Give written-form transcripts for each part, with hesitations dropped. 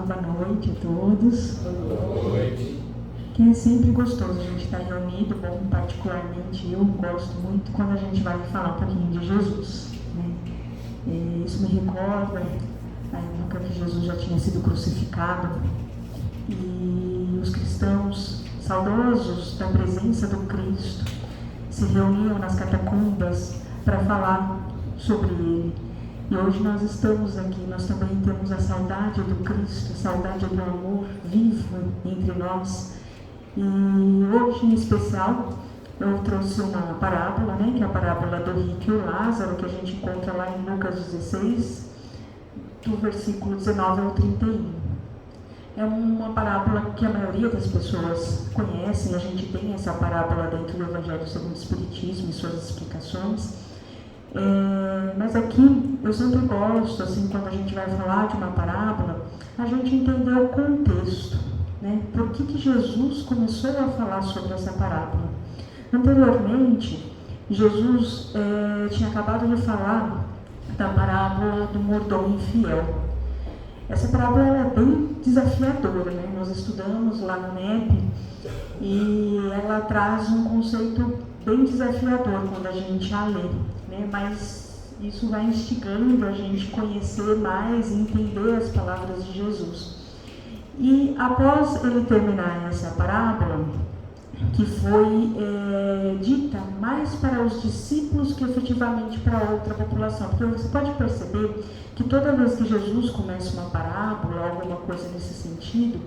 boa noite a todos. Boa noite. Que é sempre gostoso a gente estar reunido, bom, particularmente eu gosto muito quando a gente vai falar um pouquinho de Jesus, né? Isso me recorda a época que Jesus já tinha sido crucificado e os cristãos saudosos da presença do Cristo se reuniam nas catacumbas para falar sobre ele. E hoje nós estamos aqui, nós também temos a saudade do Cristo, a saudade do amor vivo entre nós. E hoje, em especial, eu trouxe uma parábola, né, que é a parábola do rico e o Lázaro, que a gente encontra lá em Lucas 16, do versículo 19 ao 31. É uma parábola que a maioria das pessoas conhecem, a gente tem essa parábola dentro do Evangelho segundo o Espiritismo e suas explicações. Mas aqui eu sempre gosto, assim, quando a gente vai falar de uma parábola, a gente entender o contexto, né? Por que Jesus começou a falar sobre essa parábola? Anteriormente, Jesus tinha acabado de falar da parábola do mordomo infiel. Essa parábola ela é bem desafiadora, né? Nós estudamos lá no NEP e ela traz um conceito bem desafiador quando a gente a lê, né? Mas isso vai instigando a gente conhecer mais e entender as palavras de Jesus. E após ele terminar essa parábola, que foi dita mais para os discípulos que efetivamente para outra população, porque você pode perceber que toda vez que Jesus começa uma parábola, alguma coisa nesse sentido,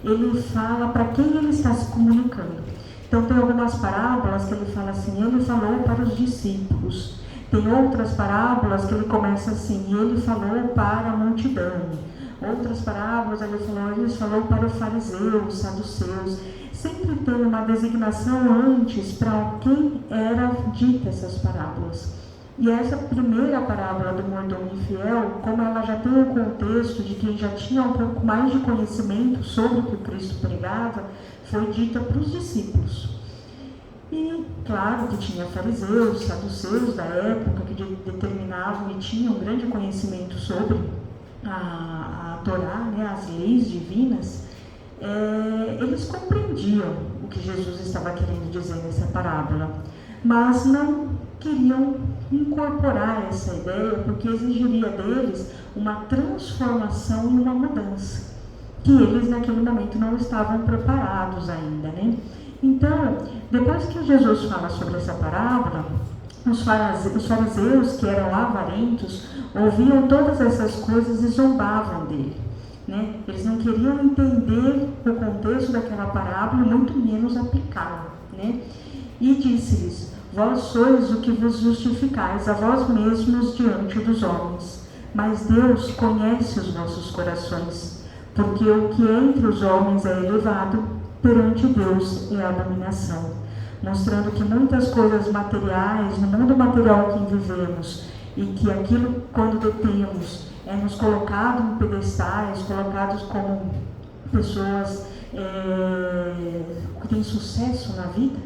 ele fala para quem ele está se comunicando. Então tem algumas parábolas que ele fala assim, ele falou para os discípulos. Tem outras parábolas que ele começa assim, ele falou para a multidão. Outras parábolas ele falou para os fariseus, saduceus. Sempre tem uma designação antes para quem era dita essas parábolas. E essa primeira parábola do mordomo infiel, como ela já tem o contexto de quem já tinha um pouco mais de conhecimento sobre o que o Cristo pregava, foi dita para os discípulos. E claro que tinha fariseus, saduceus da época que determinavam e tinham um grande conhecimento sobre a Torá, né, as leis divinas. Eles compreendiam o que Jesus estava querendo dizer nessa parábola, mas não queriam incorporar essa ideia porque exigiria deles uma transformação e uma mudança, que eles naquele momento não estavam preparados ainda, né? Então, depois que Jesus fala sobre essa parábola, os fariseus, que eram avarentos, ouviam todas essas coisas e zombavam dele, né? Eles não queriam entender o contexto daquela parábola, muito menos aplicá-la, né? E disse-lhes, vós sois o que vos justificais a vós mesmos diante dos homens, mas Deus conhece os vossos corações, porque o que entre os homens é elevado, perante Deus é abominação, mostrando que muitas coisas materiais, no mundo material que vivemos, e que aquilo, quando detemos, é nos colocado em pedestais, colocados como pessoas que têm sucesso na vida,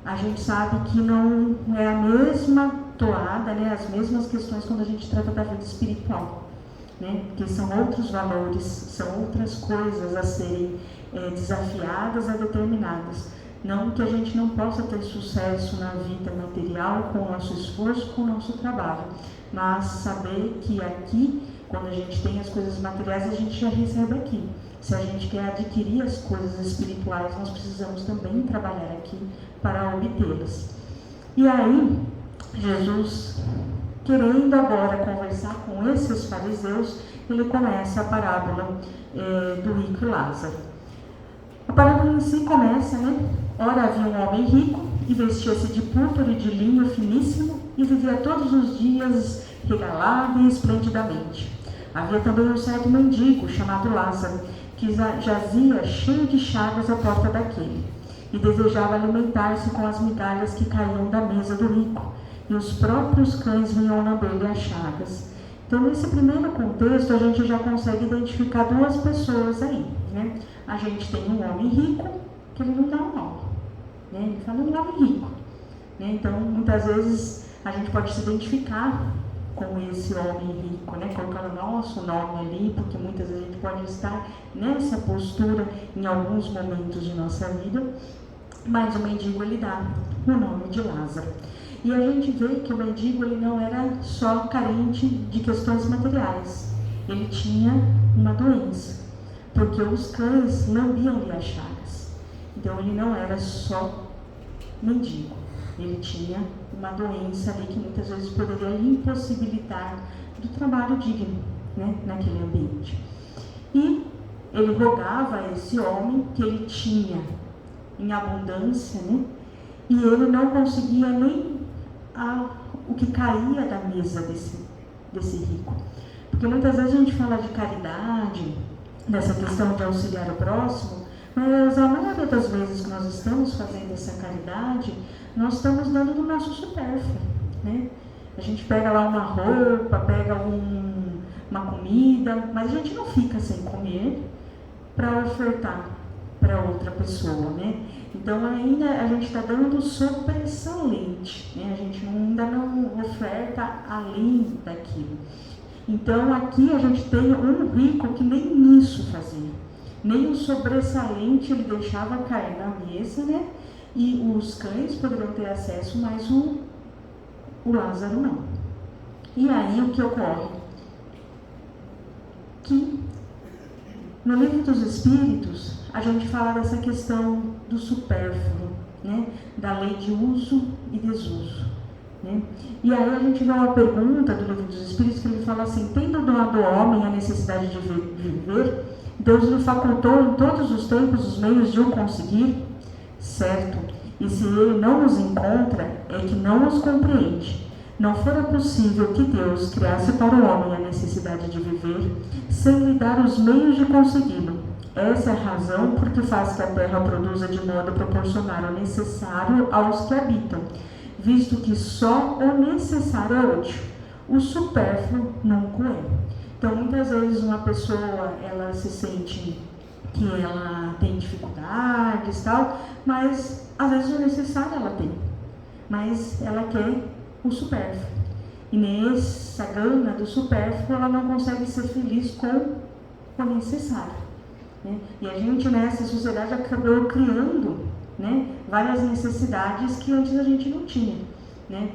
a gente sabe que não é a mesma toada, né, as mesmas questões quando a gente trata da vida espiritual, né, porque são outros valores, são outras coisas a serem desafiadas, a determinadas. Não que a gente não possa ter sucesso na vida material com o nosso esforço, com o nosso trabalho, mas saber que aqui, quando a gente tem as coisas materiais, a gente já recebe aqui. Se a gente quer adquirir as coisas espirituais, nós precisamos também trabalhar aqui para obtê-las. E aí, Jesus, querendo agora conversar com esses fariseus, ele começa a parábola do rico e Lázaro. A parábola em si começa, né? Ora havia um homem rico e vestia-se de púrpura e de linho finíssimo e vivia todos os dias regalado e esplendidamente. Havia também um certo mendigo chamado Lázaro, que jazia cheio de chagas à porta daquele, e desejava alimentar-se com as migalhas que caíam da mesa do rico, e os próprios cães vinham lamber-lhe as chagas. Então, nesse primeiro contexto, a gente já consegue identificar duas pessoas aí, né? A gente tem um homem rico, que ele não dá um nome, né? Ele fala um homem rico, né? Então, muitas vezes, a gente pode se identificar com esse homem rico, né? Colocando nosso nome ali, porque muitas vezes a gente pode estar nessa postura em alguns momentos de nossa vida, mas o mendigo ele dá o nome de Lázaro. E a gente vê que o mendigo ele não era só carente de questões materiais, ele tinha uma doença, porque os cães lambiam-lhe as chagas. Então ele não era só mendigo, ele tinha uma doença ali que muitas vezes poderia impossibilitar do trabalho digno, né, naquele ambiente. E ele rogava a esse homem que ele tinha em abundância, né, e ele não conseguia nem o que caía da mesa desse rico. Porque muitas vezes a gente fala de caridade, dessa questão de auxiliar o próximo, mas a maioria das vezes que nós estamos fazendo essa caridade, nós estamos dando do nosso supérfluo, né? A gente pega lá uma roupa, pega uma comida, mas a gente não fica sem comer para ofertar para outra pessoa, né? Então ainda a gente está dando sobressalente, né? A gente ainda não oferta além daquilo. Então aqui a gente tem um rico que nem isso fazia, nem o sobressalente ele deixava cair na mesa, né? E os cães poderiam ter acesso, mas o Lázaro não. E aí o que ocorre? Que no Livro dos Espíritos a gente fala dessa questão do supérfluo, né? Da lei de uso e desuso, né? E aí a gente vê uma pergunta do Livro dos Espíritos que ele fala assim: tendo doado ao homem a necessidade de viver, Deus lhe facultou em todos os tempos os meios de o conseguir? Certo, e se ele não os encontra, é que não os compreende. Não fora possível que Deus criasse para o homem a necessidade de viver, sem lhe dar os meios de consegui-lo. Essa é a razão por que faz que a terra produza de modo a proporcionar o necessário aos que habitam, visto que só o necessário é útil, o supérfluo nunca é. Então, muitas vezes uma pessoa, ela se sente que ela tem dificuldades e tal, mas às vezes o necessário ela tem, mas ela quer o supérfluo. E nessa gana do supérfluo, ela não consegue ser feliz com o necessário, né? E a gente nessa sociedade acabou criando, né, várias necessidades que antes a gente não tinha, né?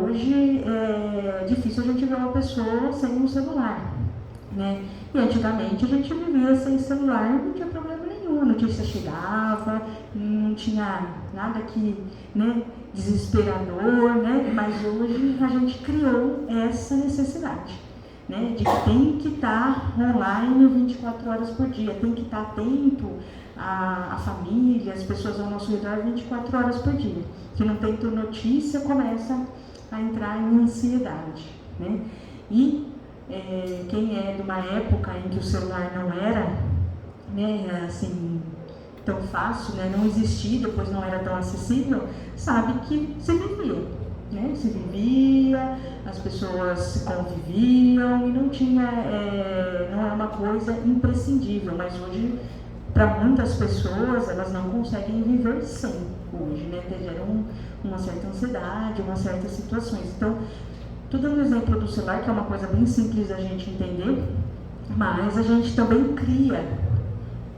Hoje é difícil a gente ver uma pessoa sem um celular, né? E antigamente a gente vivia sem celular, não tinha problema nenhum, a notícia chegava, não tinha nada que, né, desesperador, né? Mas hoje a gente criou essa necessidade, né, de que tem que estar online 24 horas por dia, tem que estar atento à família, as pessoas ao nosso redor 24 horas por dia. Se não tem notícia, começa a entrar em ansiedade, né? E quem é de uma época em que o celular não era, né, assim, tão fácil, né, não existia, depois não era tão acessível, sabe que se vivia, né? Se vivia, as pessoas se conviviam e não tinha, não é uma coisa imprescindível, mas hoje, para muitas pessoas, elas não conseguem viver sem hoje, né? Geram uma certa ansiedade, uma certa situações. Então, tudo é um exemplo do celular, que é uma coisa bem simples da gente entender, mas a gente também cria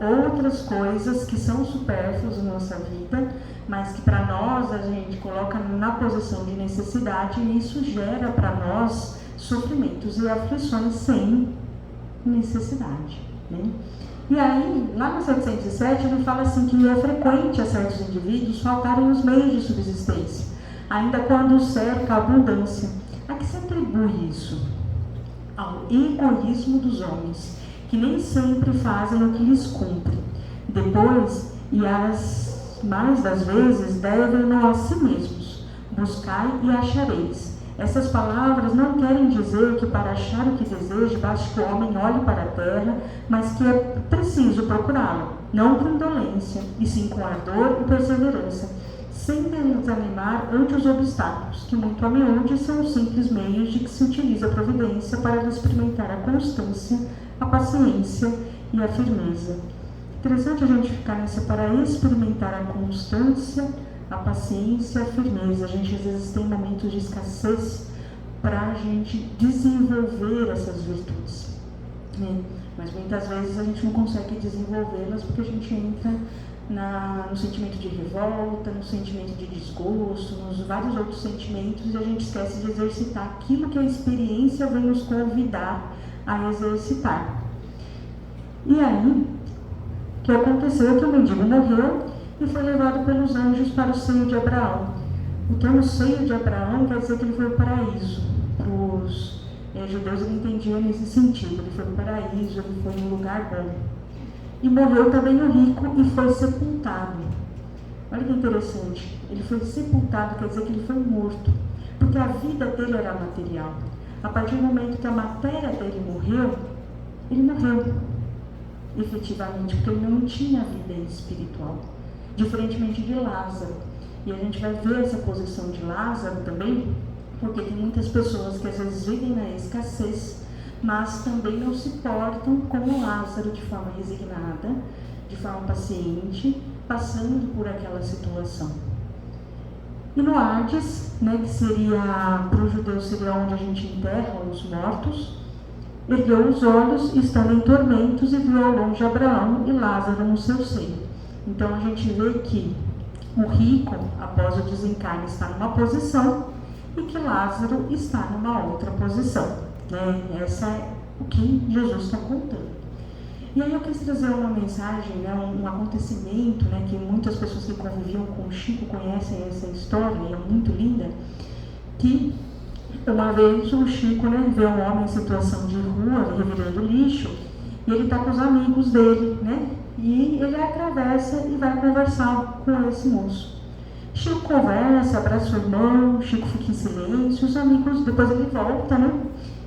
outras coisas que são supérfluas na nossa vida, mas que para nós a gente coloca na posição de necessidade, e isso gera para nós sofrimentos e aflições sem necessidade, né? E aí, lá no 707, ele fala assim que é frequente a certos indivíduos faltarem os meios de subsistência, ainda quando cerca a abundância. A que se atribui isso? Ao egoísmo dos homens, que nem sempre fazem o que lhes cumpre. Depois, e as mais das vezes, devem-no a si mesmos. Buscai e achareis. Essas palavras não querem dizer que para achar o que deseja, basta que o homem olhe para a terra, mas que é preciso procurá-lo, não com indolência, e sim com ardor e perseverança, sem desanimar ante os obstáculos, que muito a miúde são os simples meios de que se utiliza a providência para experimentar a constância, a paciência e a firmeza. Interessante a gente ficar nessa para experimentar a constância, a paciência e a firmeza. A gente às vezes tem momentos de escassez, para a gente desenvolver essas virtudes, né? Mas muitas vezes a gente não consegue desenvolvê-las porque a gente entra no sentimento de revolta, no sentimento de desgosto, nos vários outros sentimentos, e a gente esquece de exercitar aquilo que a experiência vem nos convidar a exercitar. E aí, o que aconteceu é que o mendigo morreu e foi levado pelos anjos para o seio de Abraão. O termo seio de Abraão quer dizer que ele foi para o paraíso. Para os judeus ele entendia nesse sentido, ele foi para o paraíso, ele foi em um lugar bom. E morreu também o rico e foi sepultado. Olha que interessante, ele foi sepultado, quer dizer que ele foi morto, porque a vida dele era material. A partir do momento que a matéria dele morreu, ele morreu, efetivamente, porque ele não tinha vida espiritual, diferentemente de Lázaro. E a gente vai ver essa posição de Lázaro também, porque tem muitas pessoas que às vezes vivem na escassez, mas também não se portam como Lázaro, de forma resignada, de forma paciente, passando por aquela situação. E no Hades, né, que seria, para os judeus seria onde a gente enterra os mortos, ergueu os olhos, estando em tormentos, e viu ao longe Abraão e Lázaro no seu seio. Então a gente vê que o rico, após o desencarne, está numa posição e que Lázaro está numa outra posição. Essa é o que Jesus está contando. E aí eu quis trazer uma mensagem, um acontecimento, que muitas pessoas que conviviam com o Chico conhecem essa história, e é muito linda, que uma vez o Chico vê um homem em situação de rua, revirando lixo, e ele está com os amigos dele, e ele atravessa e vai conversar com esse moço. Chico conversa, abraça o irmão, Chico fica em silêncio, os amigos, depois ele volta,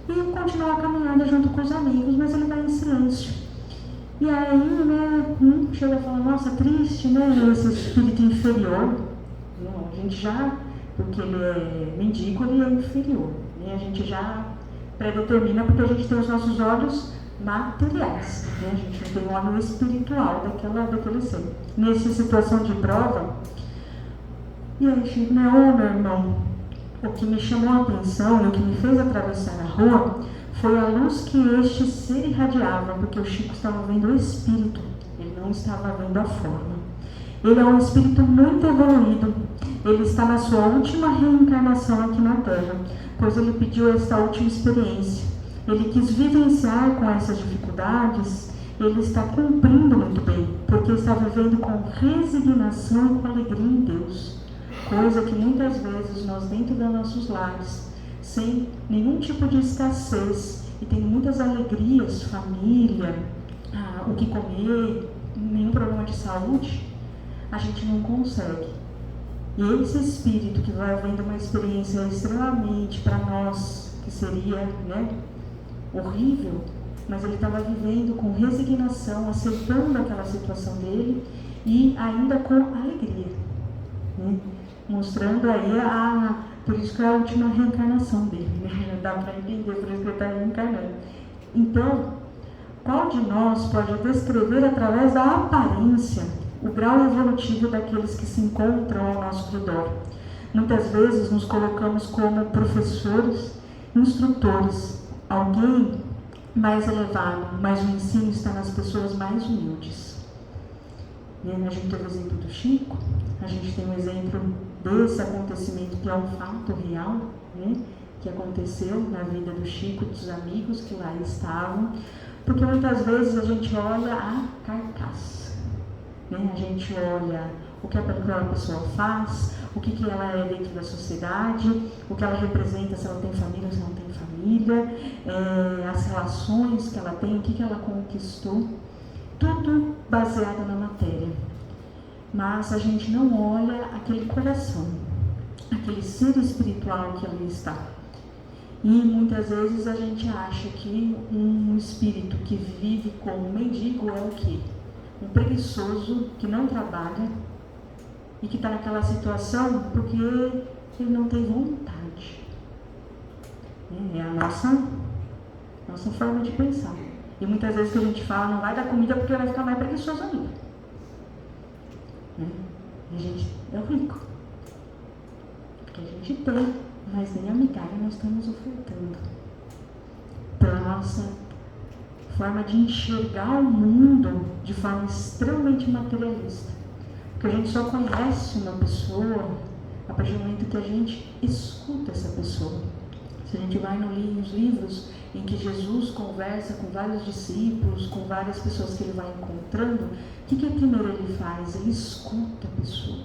e continua a caminhada junto com os amigos, mas ele vai em silêncio. E aí, um chega e fala, nossa, triste, esse espírito inferior. A gente já, porque ele é mendigo, ele é inferior. A gente já predetermina, porque a gente tem os nossos olhos materiais. A gente não tem o olho espiritual daquele ser. Nessa situação de prova, e aí Chico, meu irmão, o que me chamou a atenção e o que me fez atravessar a rua foi a luz que este ser irradiava, porque o Chico estava vendo o espírito, ele não estava vendo a forma. Ele é um espírito muito evoluído, ele está na sua última reencarnação aqui na Terra, pois ele pediu esta última experiência. Ele quis vivenciar com essas dificuldades, ele está cumprindo muito bem, porque está vivendo com resignação e com alegria em Deus. Coisa que muitas vezes nós, dentro dos nossos lares, sem nenhum tipo de escassez, e tendo muitas alegrias, família, o que comer, nenhum problema de saúde, a gente não consegue. E esse espírito que vai vendo uma experiência extremamente para nós, que seria horrível, mas ele estava vivendo com resignação, aceitando aquela situação dele e ainda com alegria, mostrando aí por isso que é a última reencarnação dele, dá para entender, por isso que ele está reencarnando. Então, qual de nós pode descrever através da aparência o grau evolutivo daqueles que se encontram ao nosso redor? Muitas vezes nos colocamos como professores, instrutores, alguém mais elevado, mas o ensino está nas pessoas mais humildes. A gente teve o exemplo do Chico, a gente tem um exemplo desse acontecimento que é um fato real, que aconteceu na vida do Chico, dos amigos que lá estavam, porque muitas vezes a gente olha a carcaça, a gente olha o que aquela pessoa faz, o que ela é dentro da sociedade, o que ela representa, se ela tem família ou se não tem família, as relações que ela tem, o que ela conquistou, tudo baseado na matéria. Mas a gente não olha aquele coração, aquele ser espiritual que ali está. E muitas vezes a gente acha que um espírito que vive como mendigo é o quê? Um preguiçoso que não trabalha e que está naquela situação porque ele não tem vontade. É a nossa forma de pensar. E muitas vezes que a gente fala, não vai dar comida porque vai ficar mais preguiçoso ainda. A gente é rico. Porque a gente tem mas nem a migalha nós estamos ofertando. Pela nossa forma de enxergar o mundo de forma extremamente materialista. Porque a gente só conhece uma pessoa a partir do momento que a gente escuta essa pessoa. Se a gente vai nos livros em que Jesus conversa com vários discípulos, com várias pessoas que ele vai encontrando, o que primeiro ele faz? Ele escuta a pessoa.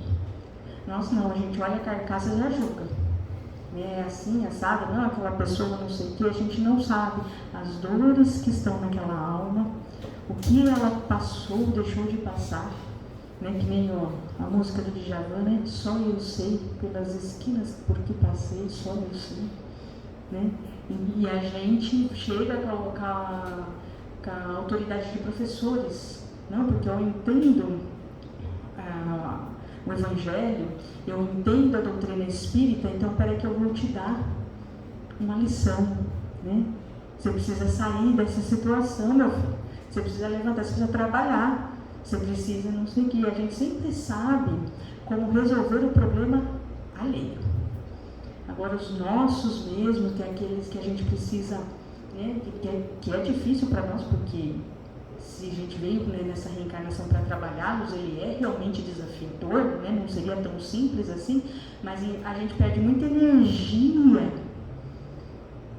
Nós não, a gente olha a carcaça e já julga. É assim, assado, não, aquela pessoa não sei o que, a gente não sabe as dores que estão naquela alma, o que ela passou, deixou de passar, né? Que nem a música do Djavan, né? Só eu sei, pelas esquinas por que passei, só eu sei, né? E a gente chega a colocar com a autoridade de professores, não, porque eu entendo o Evangelho, eu entendo a doutrina espírita, então peraí que eu vou te dar uma lição, né? Você precisa sair dessa situação, meu filho. Você precisa levantar, você precisa trabalhar, você precisa não sei o que. A gente sempre sabe como resolver o problema alheio. Agora os nossos mesmo, que é aqueles que a gente precisa, né, que é difícil para nós, porque se a gente veio, né, nessa reencarnação para trabalhá-los, ele é realmente desafiador, né, não seria tão simples assim, mas a gente perde muita energia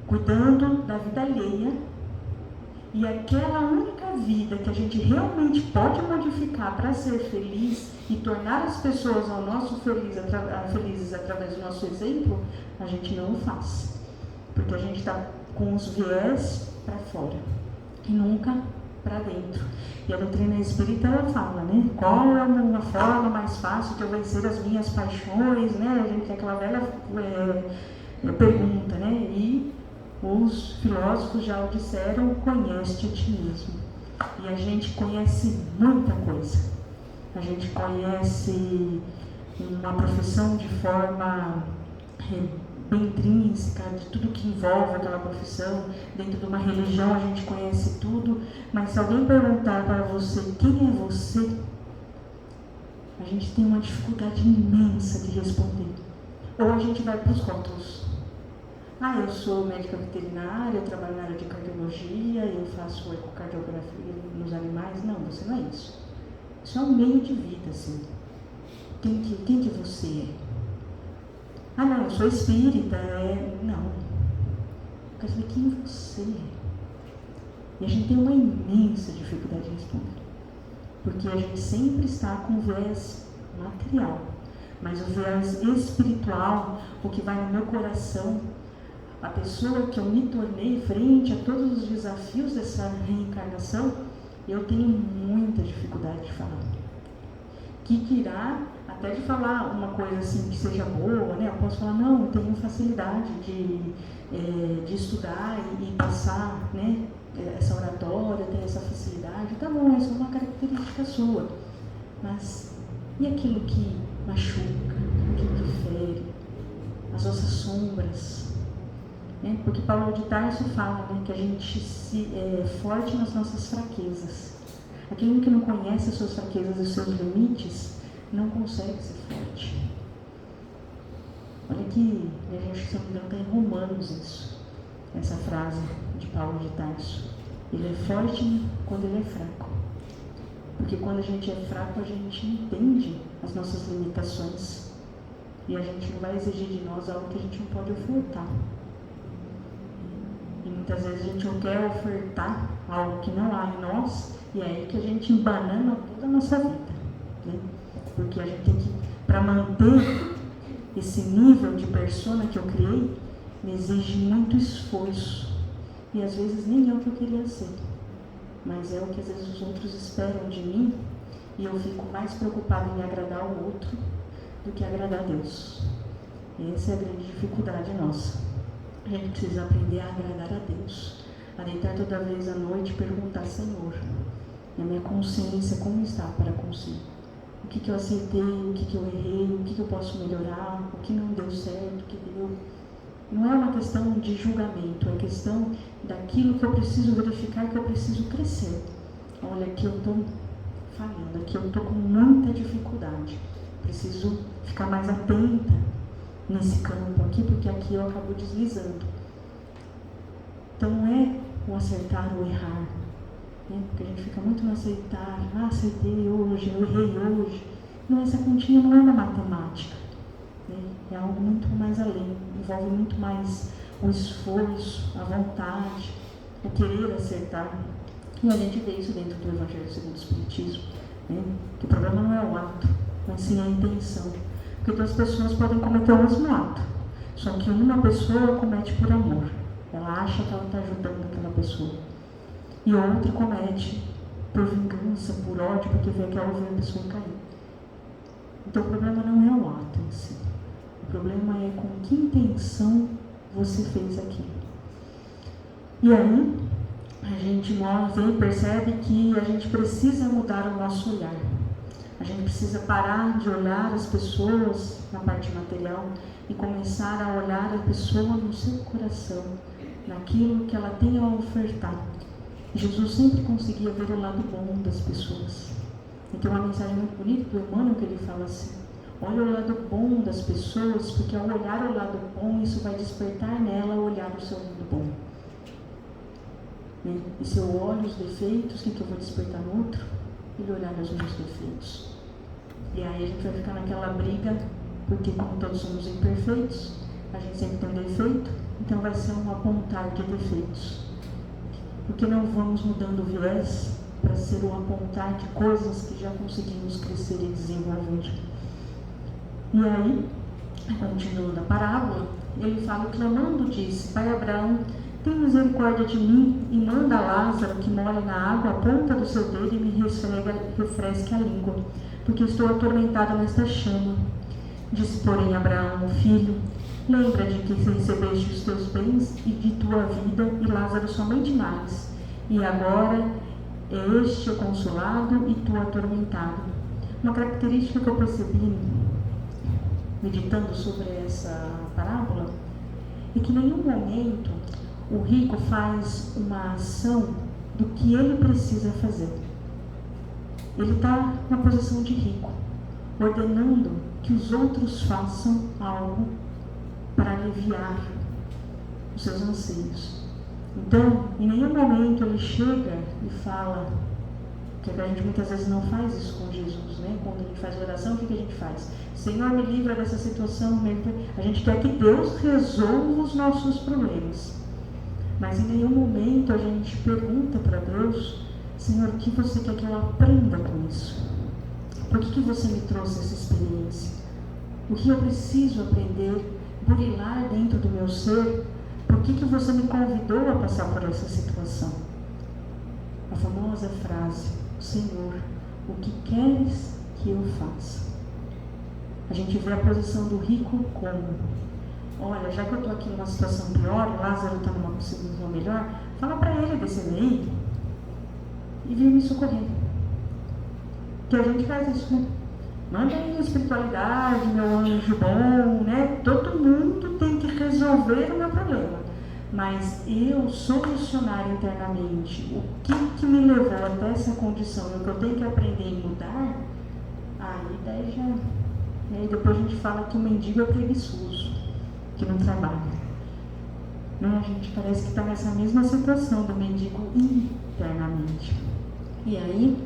cuidando da vida alheia, e aquela única vida que a gente realmente pode modificar para ser feliz e tornar as pessoas ao nosso felizes através do nosso exemplo, a gente não o faz, porque a gente está com os viés para fora e nunca para dentro. E a doutrina espírita, ela fala, né, qual é uma forma mais fácil de eu vencer as minhas paixões, né, a gente tem aquela velha pergunta, né, e os filósofos já o disseram, conhece-te a ti mesmo. E a gente conhece muita coisa. A gente conhece uma profissão de forma bem intrínseca, de tudo que envolve aquela profissão. Dentro de uma religião a gente conhece tudo, mas se alguém perguntar para você quem é você, a gente tem uma dificuldade imensa de responder. Ou a gente vai para os rótulos. Eu sou médica veterinária, eu trabalho na área de cardiologia, eu faço ecocardiografia nos animais. Não, você não é isso. Isso é um meio de vida, assim. Quem que você é? Não, eu sou espírita. Não. Eu quero saber quem você é. E a gente tem uma imensa dificuldade de responder. Porque a gente sempre está com viés material. Mas o viés espiritual, o que vai no meu coração, a pessoa que eu me tornei frente a todos os desafios dessa reencarnação, eu tenho muita dificuldade de falar. Que dirá até de falar uma coisa assim que seja boa, né? Eu posso falar, não, eu tenho facilidade de estudar e passar, né, essa oratória, tenho essa facilidade. Tá bom, isso é uma característica sua. Mas e aquilo que machuca, aquilo que fere, as nossas sombras? Porque Paulo de Tarso fala, né, que a gente é forte nas nossas fraquezas. Aquele que não conhece as suas fraquezas e os seus limites não consegue ser forte. Olha que, a gente, se não me engano, está em Romanos isso, essa frase de Paulo de Tarso. Ele é forte quando ele é fraco. Porque quando a gente é fraco, a gente entende as nossas limitações. E a gente não vai exigir de nós algo que a gente não pode ofertar. E muitas vezes a gente não quer ofertar algo que não há em nós, e é aí que a gente embanana toda a nossa vida, né? Porque a gente tem que, para manter esse nível de persona que eu criei, me exige muito esforço. E às vezes nem é o que eu queria ser, mas é o que às vezes os outros esperam de mim, e eu fico mais preocupada em agradar o outro do que agradar a Deus. E essa é a grande dificuldade nossa. A gente precisa aprender a agradar a Deus, a deitar toda vez à noite e perguntar, Senhor, a minha consciência como está para consigo? O que eu acertei, o que eu errei, o que eu posso melhorar, o que não deu certo, o que deu. Não é uma questão de julgamento, é questão daquilo que eu preciso verificar, que eu preciso crescer. Olha, aqui eu estou falhando, aqui eu estou com muita dificuldade. Preciso ficar mais atenta nesse campo aqui, porque aqui eu acabo deslizando. Então não é o acertar ou errar, né? Porque a gente fica muito no aceitar, acertei hoje, eu errei hoje. Não, essa continha não é da matemática, né? É algo muito mais além, envolve muito mais o esforço, a vontade, o querer acertar. E a gente vê isso dentro do Evangelho segundo o Espiritismo, né? Que o problema não é o ato, mas sim a intenção. Porque duas pessoas podem cometer o mesmo ato, só que uma pessoa comete por amor. Ela acha que ela está ajudando aquela pessoa. E outra comete por vingança, por ódio, porque vê que ela ouviu a pessoa cair. Então o problema não é o ato em si. O problema é com que intenção você fez aquilo. E aí, a gente vê e percebe que a gente precisa mudar o nosso olhar. A gente precisa parar de olhar as pessoas na parte material e começar a olhar a pessoa no seu coração, naquilo que ela tem a ofertar. Jesus sempre conseguia ver o lado bom das pessoas. E tem uma mensagem muito bonita do Emmanuel que ele fala assim: olha o lado bom das pessoas, porque ao olhar o lado bom, isso vai despertar nela o olhar o seu lado bom. E se eu olho os defeitos, o que eu vou despertar no outro? Ele olhar os meus defeitos. E aí a gente vai ficar naquela briga, porque como todos somos imperfeitos, a gente sempre tem um defeito, então vai ser um apontar de defeitos. Porque não vamos mudando o viés para ser um apontar de coisas que já conseguimos crescer e desenvolver. E aí, continuando a parábola, ele fala: clamando disse: Pai Abraão, tem misericórdia de mim e manda Lázaro que molhe na água a ponta do seu dedo e me refresque a língua, porque estou atormentado nesta chama. Disse, porém, Abraão, filho, lembra de que recebeste os teus bens e de tua vida, e Lázaro somente males, e agora é este consolado e tu atormentado. Uma característica que eu percebi meditando sobre essa parábola é que em nenhum momento o rico faz uma ação do que ele precisa fazer. Ele está na posição de rico, ordenando que os outros façam algo para aliviar os seus anseios. Então, em nenhum momento ele chega e fala, que a gente muitas vezes não faz isso com Jesus, né? Quando a gente faz oração, o que a gente faz? Senhor, me livra dessa situação. A gente quer que Deus resolva os nossos problemas. Mas em nenhum momento a gente pergunta para Deus: Senhor, o que você quer que eu aprenda com isso? Por que você me trouxe essa experiência? O que eu preciso aprender, burilar dentro do meu ser? Por que você me convidou a passar por essa situação? A famosa frase: Senhor, o que queres que eu faça? A gente vê a posição do rico como: olha, já que eu estou aqui numa situação pior, Lázaro está numa situação melhor, fala para ele descer aí e vir me socorrer. Que a gente faz isso, né? Manda aí a espiritualidade, meu anjo bom, né? Todo mundo tem que resolver o meu problema. Mas eu solucionar internamente o que me levou até essa condição e o que eu tenho que aprender e mudar, aí daí já... E aí depois a gente fala que o mendigo é preguiçoso, que não trabalha. Não, a gente parece que está nessa mesma situação do mendigo internamente. E aí,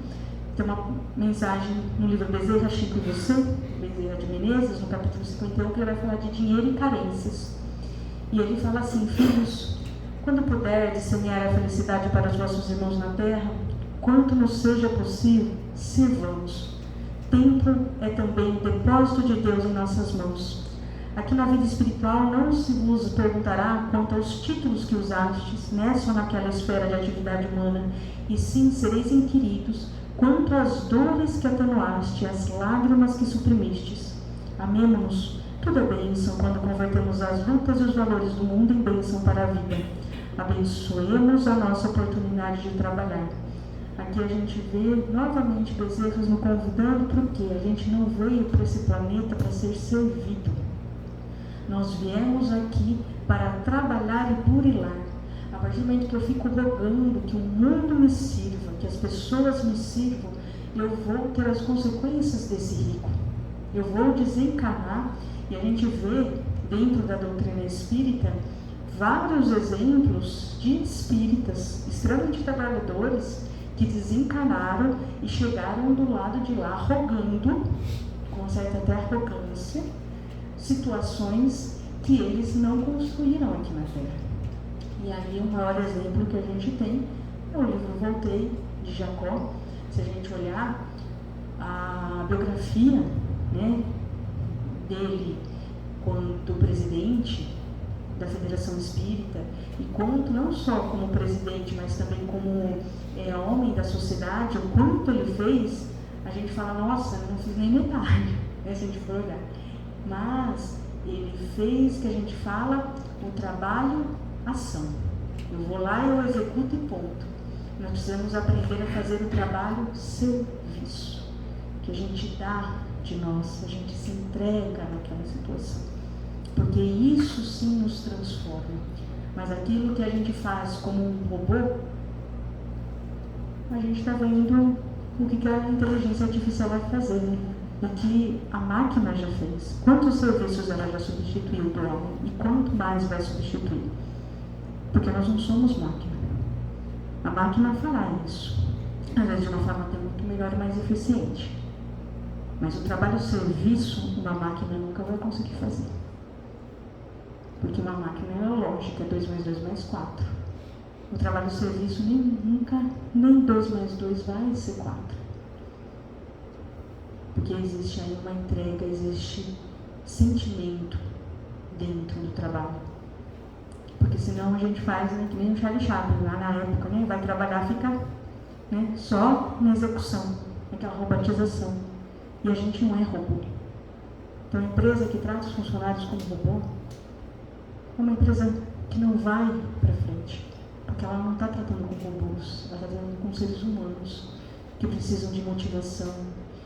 tem uma mensagem no livro Bezerra, Chico e Você, Bezerra de Menezes, no capítulo 51, que ele vai falar de dinheiro e carências. E ele fala assim: filhos, quando puderdes semear a felicidade para os vossos irmãos na terra, quanto nos seja possível, sirvamos. Tempo é também o depósito de Deus em nossas mãos. Aqui na vida espiritual não se vos perguntará quanto aos títulos que usastes nessa ou naquela esfera de atividade humana, e sim sereis inquiridos quanto às dores que atenuaste, às lágrimas que suprimistes. Amemo-nos. Tudo é bênção quando convertemos as lutas e os valores do mundo em bênção para a vida. Abençoemos a nossa oportunidade de trabalhar. Aqui a gente vê novamente Bezerra nos convidando, porque a gente não veio para esse planeta para ser servido. Nós viemos aqui para trabalhar e burilar. A partir do momento que eu fico rogando que o mundo me sirva, que as pessoas me sirvam, eu vou ter as consequências desse rico. Eu vou desencarnar. E a gente vê dentro da doutrina espírita vários exemplos de espíritas extremamente trabalhadores que desencanaram e chegaram do lado de lá rogando, com certa até arrogância, situações que eles não construíram aqui na Terra. E aí o maior exemplo que a gente tem é o livro Voltei, de Jacó. Se a gente olhar a biografia, né, dele quanto presidente da Federação Espírita, e quanto não só como presidente, mas também como homem da sociedade, o quanto ele fez, a gente fala, nossa, eu não fiz nem metade, né, se a gente for olhar. Mas ele fez, que a gente fala, o trabalho-ação. Eu vou lá, eu executo e ponto. Nós precisamos aprender a fazer o trabalho-serviço, que a gente dá de nós, a gente se entrega naquela situação. Porque isso sim nos transforma. Mas aquilo que a gente faz como um robô, a gente está vendo o que a inteligência artificial vai fazer, né? O que a máquina já fez. Quantos serviços ela já substituiu do homem e quanto mais vai substituir? Porque nós não somos máquina. A máquina fará isso, às vezes de uma forma até muito melhor e mais eficiente. Mas o trabalho-serviço, uma máquina nunca vai conseguir fazer. Porque uma máquina é lógica, 2 mais 2 mais 4. O trabalho-serviço nunca, nem 2 mais 2 vai ser 4. Porque existe aí uma entrega, existe sentimento dentro do trabalho. Porque senão a gente faz, né, que nem o Charlie Chaplin, lá na época, né, vai trabalhar, fica, né, só na execução, naquela robotização. E a gente não é robô. Então a empresa que trata os funcionários como robô é uma empresa que não vai para frente. Porque ela não está tratando com robôs, ela está tratando com seres humanos que precisam de motivação,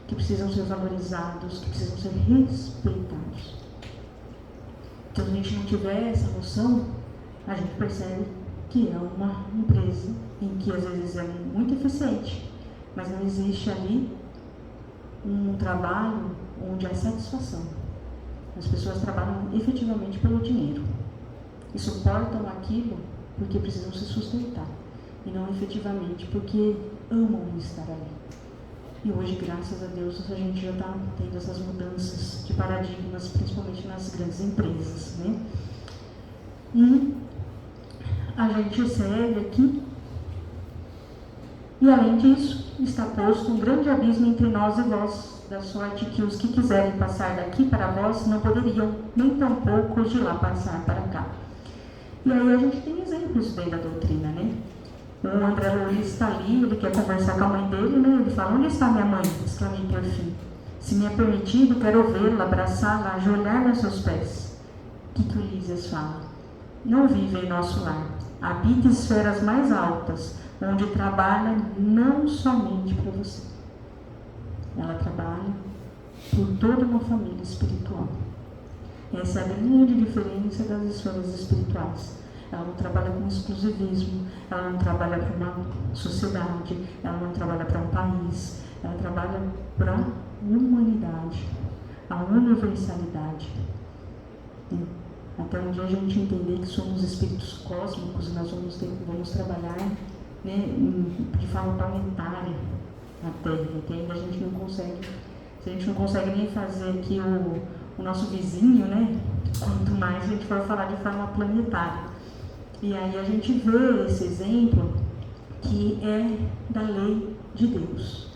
que precisam ser valorizados, que precisam ser respeitados. Então, se a gente não tiver essa noção, a gente percebe que é uma empresa em que às vezes é muito eficiente, mas não existe ali um trabalho onde há satisfação. As pessoas trabalham efetivamente pelo dinheiro e suportam aquilo porque precisam se sustentar e não efetivamente porque amam estar ali. E hoje, graças a Deus, a gente já está tendo essas mudanças de paradigmas, principalmente nas grandes empresas, né? E a gente segue aqui, e além disso, está posto um grande abismo entre nós e vós, da sorte que os que quiserem passar daqui para vós não poderiam, nem tampouco os de lá passar para cá. E aí a gente tem exemplos daí da doutrina, né? O André Luiz está ali, ele quer conversar com a mãe dele, né? Ele fala, onde está minha mãe? Exclamei por fim. Se me é permitido, quero vê-la, abraçá-la, ajoelhar nos seus pés. O que o Lísias fala? Não vive em nosso lar. Habita esferas mais altas, onde trabalha não somente para você. Ela trabalha por toda uma família espiritual. Essa é a grande diferença das esferas espirituais. Ela não trabalha com exclusivismo, ela não trabalha para uma sociedade, ela não trabalha para um país, ela trabalha para a humanidade, a universalidade. Até um dia a gente entender que somos espíritos cósmicos e nós vamos trabalhar, né, de forma planetária na Terra, que ainda a gente não consegue, se a gente não consegue nem fazer aqui o nosso vizinho, né, quanto mais a gente for falar de forma planetária. E aí a gente vê esse exemplo que é da lei de Deus.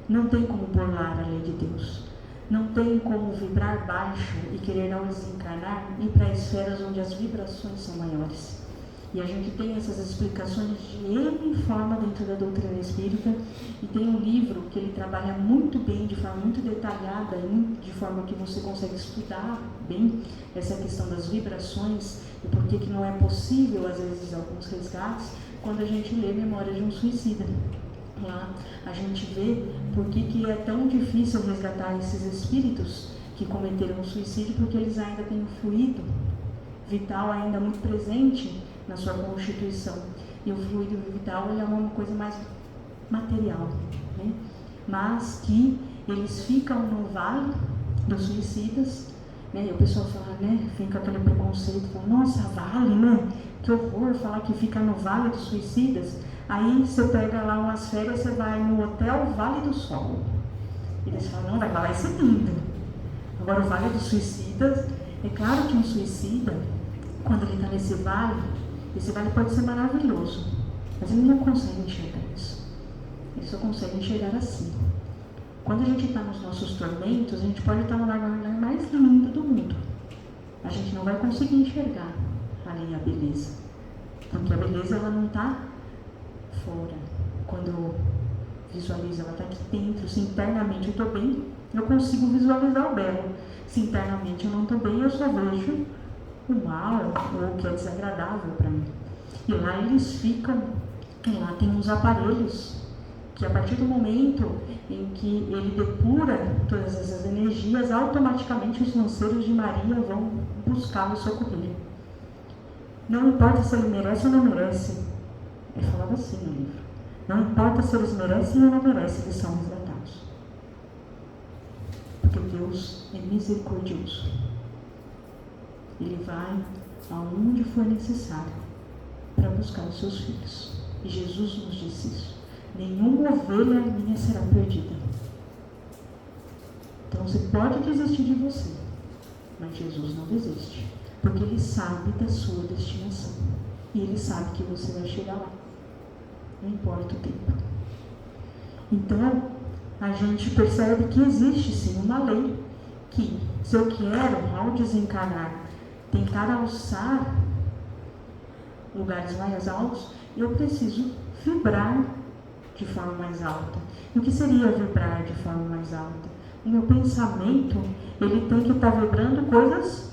Não tem como burlar a lei de Deus. Não tem como vibrar baixo e querer ao desencarnar ir para esferas onde as vibrações são maiores. E a gente tem essas explicações de N forma dentro da doutrina espírita, e tem um livro que ele trabalha muito bem, de forma muito detalhada, de forma que você consegue estudar bem essa questão das vibrações e por que não é possível, às vezes, alguns resgates, quando a gente lê Memória de um Suicida. Lá a gente vê por que é tão difícil resgatar esses espíritos que cometeram o suicídio, porque eles ainda têm um fluido vital ainda muito presente na sua constituição. E o fluido vital ele é uma coisa mais material, né? Mas que eles ficam no vale dos suicidas né? E o pessoal fala, né? Fica aquele preconceito, fala, nossa, vale, né? Que horror falar que fica no Vale dos Suicidas. Aí você pega lá umas férias, você vai no hotel Vale do Sol. E eles falam, não, vai ser lindo. Agora o Vale dos Suicidas, é claro que um suicida, quando ele está nesse vale, esse vale pode ser maravilhoso, mas ele não consegue enxergar isso. Ele só consegue enxergar assim. Quando a gente está nos nossos tormentos, a gente pode estar no lugar mais lindo do mundo. A gente não vai conseguir enxergar ali a beleza. Porque a beleza, ela não está fora. Quando visualiza, ela está aqui dentro. Se internamente eu estou bem, eu consigo visualizar o belo. Se internamente eu não estou bem, eu só vejo o mal ou o que é desagradável para mim. E lá eles ficam, lá tem uns aparelhos que a partir do momento em que ele depura todas essas energias, automaticamente os lanceiros de Maria vão buscá-lo e socorrer. Não importa se ele merece ou não merece, é falado assim no livro. Não importa se eles merecem ou não merecem, eles são resgatados. Porque Deus é misericordioso. Ele vai aonde for necessário para buscar os seus filhos. E Jesus nos disse isso. Nenhuma ovelha minha será perdida. Então você pode desistir de você, mas Jesus não desiste, porque Ele sabe da sua destinação. E Ele sabe que você vai chegar lá. Não importa o tempo. Então, a gente percebe que existe sim uma lei que, se eu quero, ao desencarnar, tentar alçar lugares mais altos, eu preciso vibrar de forma mais alta. E o que seria vibrar de forma mais alta? O meu pensamento, ele tem que estar vibrando coisas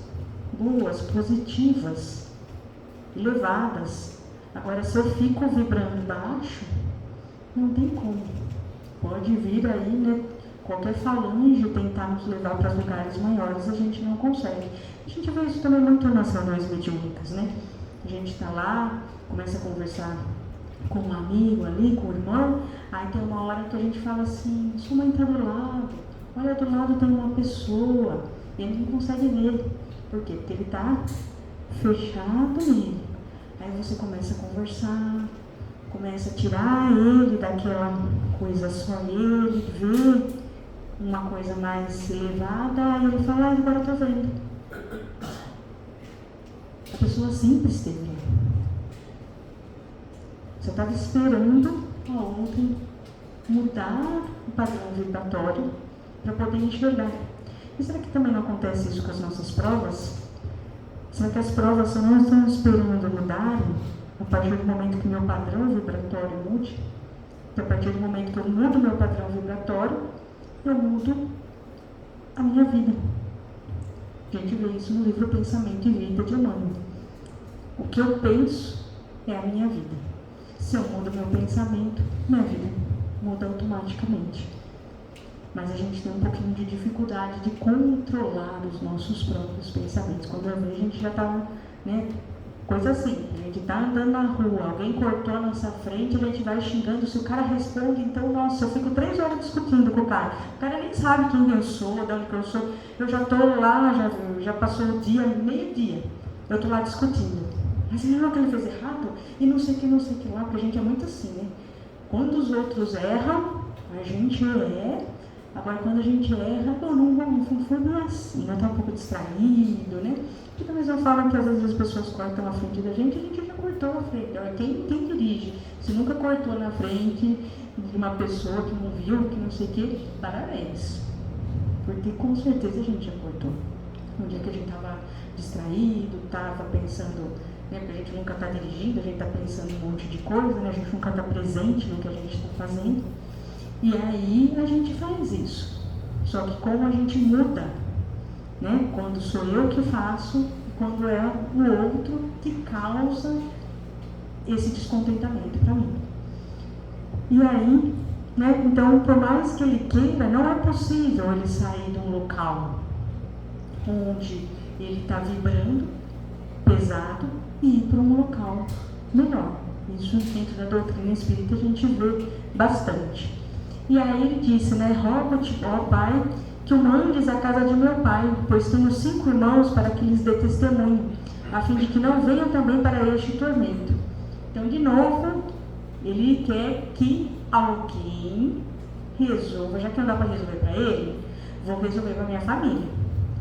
boas, positivas, elevadas. Agora, se eu fico vibrando baixo, não tem como. Pode vir aí, né, qualquer falange tentar nos levar para lugares maiores, a gente não consegue. A gente vê isso também muito nas reuniões mediúnicas, né? A gente está lá, começa a conversar com um amigo ali, com o irmão, aí tem uma hora que a gente fala assim, sua mãe está do lado, olha, do lado tem uma pessoa, e ele não consegue ver. Por quê? Porque ele está fechado nele. Aí você começa a conversar, começa a tirar ele daquela coisa só ele, ver uma coisa mais elevada, aí ele fala, agora eu tô vendo. A pessoa sempre esteve lá. Você estava esperando ontem mudar o padrão vibratório para poder enxergar. E será que também não acontece isso com as nossas provas? Será que as provas não estão esperando mudarem a partir do momento que meu padrão vibratório mude? Então, a partir do momento que eu mudo meu padrão vibratório, eu mudo a minha vida. A gente vê isso no livro Pensamento e Vida de Emmanuel. O que eu penso é a minha vida. Se eu mudo meu pensamento, minha vida muda automaticamente. Mas a gente tem um pouquinho de dificuldade de controlar os nossos próprios pensamentos. Quando eu vejo, a gente já está, né, coisa assim, a gente está andando na rua, alguém cortou a nossa frente, a gente vai xingando, se o cara responde, então, nossa, eu fico 3 horas discutindo com o cara nem sabe quem eu sou, de onde que eu sou, eu já estou lá, já passou o dia, meio-dia, eu estou lá discutindo, mas não é que ele fez errado, e não sei o que lá, porque a gente é muito assim, né? Quando os outros erram, a gente agora quando a gente erra, não foi bem assim, nós está um pouco distraído, né? E talvez eu falo que às vezes as pessoas cortam a frente da gente, a gente já cortou a frente. Quem dirige, se nunca cortou na frente de uma pessoa que não viu, que não sei o que, parabéns. Porque com certeza a gente já cortou. Um dia que a gente estava distraído, estava pensando, né, porque a gente nunca está dirigindo, a gente está pensando em um monte de coisa, né, a gente nunca está presente no que a gente está fazendo. E aí a gente faz isso. Só que como a gente muda, né? Quando sou eu que faço, quando é o outro que causa esse descontentamento para mim. E aí, né? Então, por mais que ele queira, não é possível ele sair de um local onde ele está vibrando pesado e ir para um local melhor. Isso dentro da doutrina espírita a gente vê bastante. E aí ele disse, né, rogo-te, ó Pai, que o mandes à casa de meu pai, pois tenho 5 irmãos para que lhes dê testemunho, a fim de que não venham também para este tormento. Então, de novo, ele quer que alguém resolva, já que não dá para resolver para ele, vou resolver para minha família,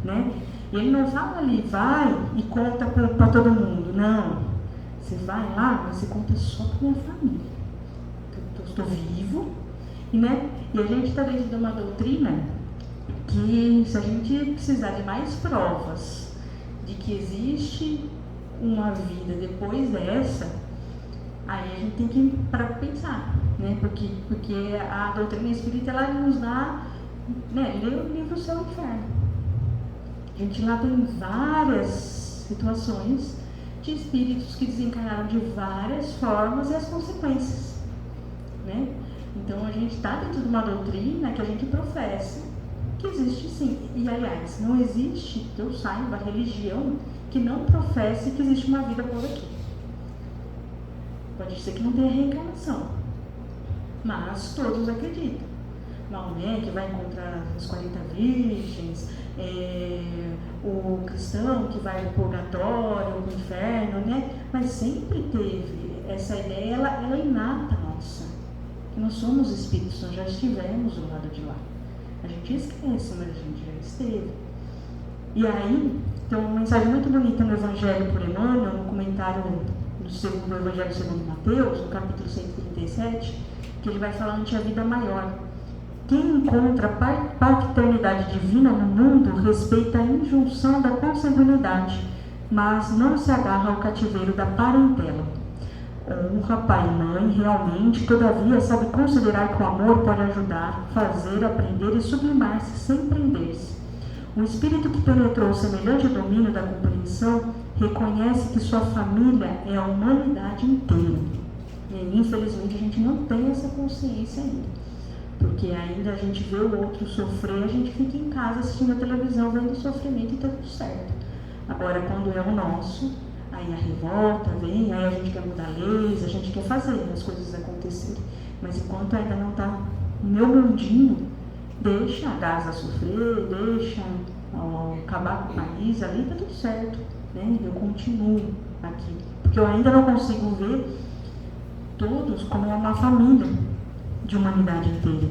né? E ele não fala ali, vai e conta para todo mundo, não. Você vai lá, mas você conta só para minha família. Eu estou vivo, né? E a gente está dentro de uma doutrina que, se a gente precisar de mais provas de que existe uma vida depois dessa, aí a gente tem que ir para pensar, né? Porque a doutrina espírita, ela nos dá, né? Lê o livro Céu e Inferno. A gente lá tem várias situações de espíritos que desencarnaram de várias formas e as consequências, né? Então a gente está dentro de uma doutrina que a gente professa que existe sim. E aliás, não existe, que eu saiba, religião que não professe que existe uma vida por aqui. Pode ser que não tenha reencarnação, mas todos acreditam. Maomé, que vai encontrar as 40 virgens, o cristão que vai no purgatório, no inferno, né? Mas sempre teve essa ideia, ela é inata nossa, que nós somos espíritos, nós já estivemos do lado de lá. A gente esquece, mas a gente já esteve. E aí, tem uma mensagem muito bonita no Evangelho por Emmanuel, no comentário do Evangelho segundo Mateus, no capítulo 137, que ele vai falar ante a vida maior. Quem encontra a paternidade divina no mundo respeita a injunção da consanguinidade, mas não se agarra ao cativeiro da parentela. Honra pai e mãe realmente, todavia sabe considerar que o amor pode ajudar, fazer, aprender e sublimar-se sem prender-se. O espírito que penetrou semelhante domínio da compreensão reconhece que sua família é a humanidade inteira. E infelizmente a gente não tem essa consciência ainda, porque ainda a gente vê o outro sofrer, a gente fica em casa assistindo a televisão, vendo o sofrimento e está tudo certo. Agora, quando é o nosso, aí a revolta vem, aí a gente quer mudar leis, a gente quer fazer as coisas acontecerem. Mas enquanto ainda não está no meu mundinho, deixa a Gaza sofrer, deixa acabar com o país, ali está tudo certo, né? Eu continuo aqui, porque eu ainda não consigo ver todos como uma família de humanidade inteira,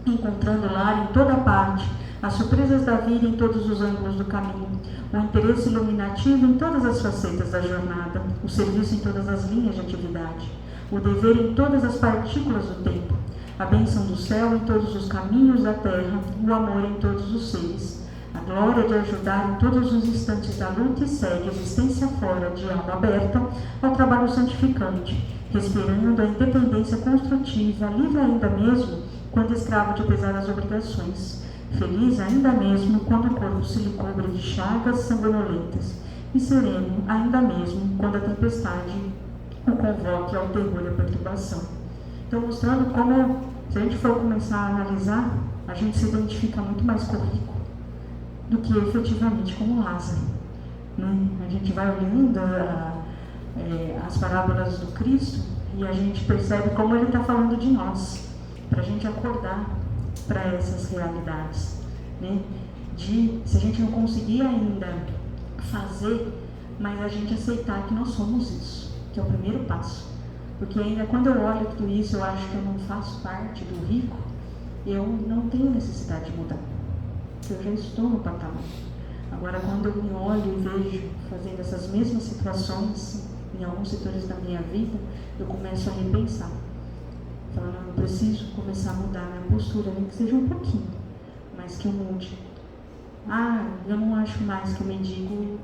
encontrando lá em toda parte as surpresas da vida em todos os ângulos do caminho, o interesse iluminativo em todas as facetas da jornada, o serviço em todas as linhas de atividade, o dever em todas as partículas do tempo, a bênção do céu em todos os caminhos da terra, o amor em todos os seres, a glória de ajudar em todos os instantes da luta e segue existência fora de alma aberta ao trabalho santificante, respirando a independência construtiva, livre ainda mesmo quando escravo de pesadas obrigações, feliz ainda mesmo quando o corpo se lhe cobre de chagas sanguinolentas, e sereno ainda mesmo quando a tempestade o convoque ao terror e à perturbação. Então, mostrando como, se a gente for começar a analisar, a gente se identifica muito mais com o rico do que efetivamente como Lázaro, né? A gente vai olhando as parábolas do Cristo e a gente percebe como ele está falando de nós, para a gente acordar para essas realidades, né? Se a gente não conseguir ainda fazer, mas a gente aceitar que nós somos isso, que é o primeiro passo. Porque ainda quando eu olho tudo isso, eu acho que eu não faço parte do rico, eu não tenho necessidade de mudar, eu já estou no patamar. Agora, quando eu me olho e vejo fazendo essas mesmas situações em alguns setores da minha vida, eu começo a repensar, falando, eu preciso começar a mudar a minha postura, nem que seja um pouquinho, mas que eu mude. Eu não acho mais que o mendigo,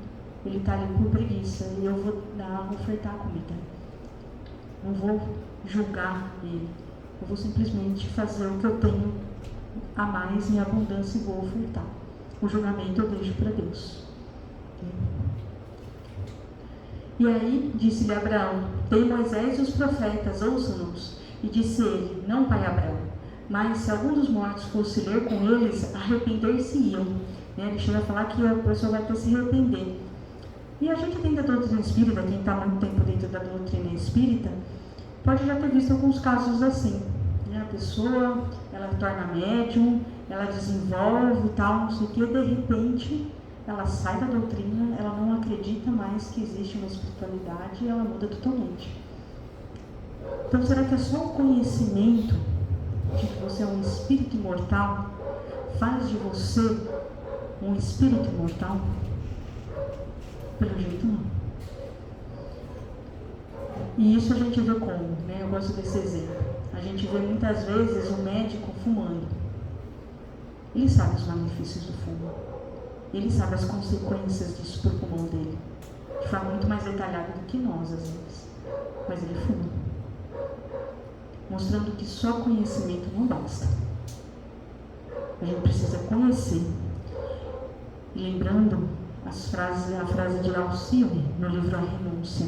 ele está ali por preguiça, e eu vou ofertar comida. Não vou julgar ele, eu vou simplesmente fazer o que eu tenho a mais em abundância e vou ofertar. O julgamento eu deixo para Deus. E aí disse-lhe Abraão, tem Moisés e os profetas, ouçam-nos. E disse ele, não, pai Abraão, mas se algum dos mortos fosse ler com eles, arrepender-se-iam. Ele chega a falar que a pessoa vai ter que se arrepender. E a gente dentro da doutrina espírita, quem está muito tempo dentro da doutrina espírita, pode já ter visto alguns casos assim. A pessoa, ela ela torna médium, ela desenvolve e tal, não sei o que, de repente ela sai da doutrina, ela não acredita mais que existe uma espiritualidade e ela muda totalmente. Então, será que é só o conhecimento de que você é um espírito imortal faz de você um espírito imortal? Pelo jeito não. E isso a gente vê como, né? Eu gosto desse exemplo. A gente vê muitas vezes o médico fumando. Ele sabe os malefícios do fumo. Ele sabe as consequências disso para o pulmão dele. De forma muito mais detalhada do que nós, às vezes. Mas ele fuma. Mostrando que só conhecimento não basta. A gente precisa conhecer. E lembrando a frase de Alcione no livro A Renúncia.